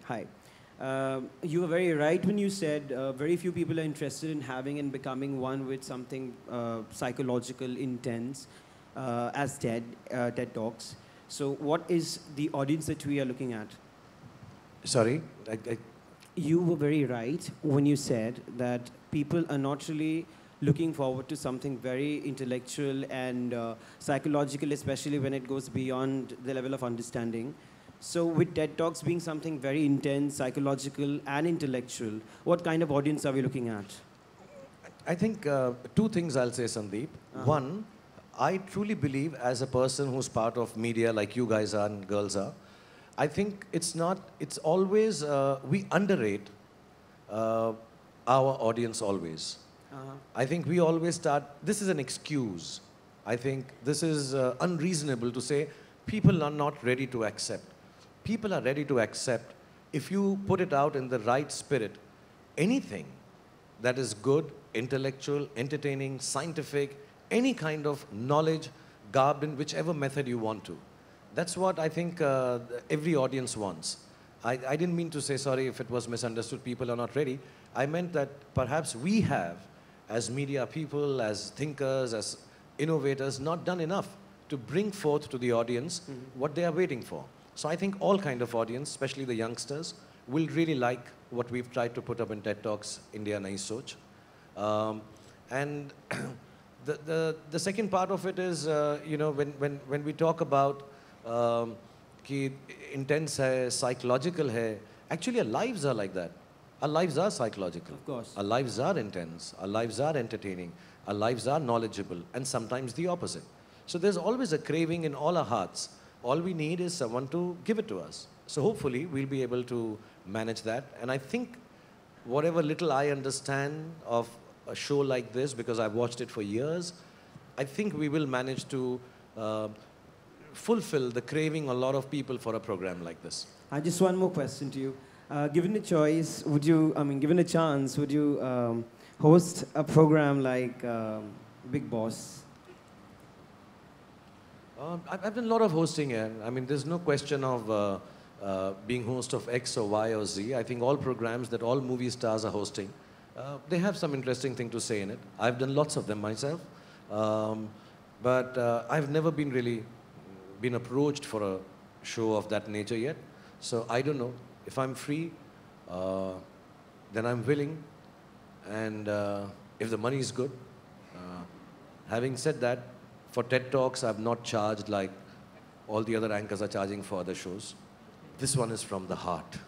Hi. You were very right when you said very few people are interested in having and becoming one with something psychological, intense, as TED Talks. So, what is the audience that we are looking at? Sorry, I, You were very right when you said that people are not really looking forward to something very intellectual and psychological, especially when it goes beyond the level of understanding. So, with TED Talks being something very intense, psychological, and intellectual, what kind of audience are we looking at? I think two things I'll say, Sandeep. One, I truly believe as a person who's part of media like you guys are and girls are, I think it's always, we underrate uh, our audience always. I think we always start, this is an excuse. I think this is unreasonable to say people are not ready to accept. People are ready to accept if you put it out in the right spirit, anything that is good, intellectual, entertaining, scientific, any kind of knowledge, garbed in whichever method you want to. That's what I think every audience wants. I didn't mean to say, sorry if it was misunderstood, people are not ready. I meant that perhaps we have, as media people, as thinkers, as innovators, not done enough to bring forth to the audience what they are waiting for. So I think all kind of audience, especially the youngsters, will really like what we've tried to put up in TED Talks, India Nahi Soch. And the second part of it is, you know, when we talk about कि intense है, psychological है, actually our lives are like that. Our lives are psychological. Of course. Our lives are intense. Our lives are entertaining. Our lives are knowledgeable, and sometimes the opposite. So there's always a craving in all our hearts. All we need is someone to give it to us. So hopefully we'll be able to manage that. And I think whatever little I understand of a show like this, because I've watched it for years, I think we will manage to fulfill the craving a lot of people for a program like this. Just one more question to you. Given a choice, would you, given a chance, would you host a program like Bigg Boss? I've done a lot of hosting here. I mean, there's no question of being host of X or Y or Z. I think all programs that all movie stars are hosting, they have some interesting thing to say in it. I've done lots of them myself. But I've never been approached for a show of that nature yet. So I don't know. If I'm free, then I'm willing. And if the money is good. Having said that, for TED Talks, I've not charged like all the other anchors are charging for other shows. This one is from the heart.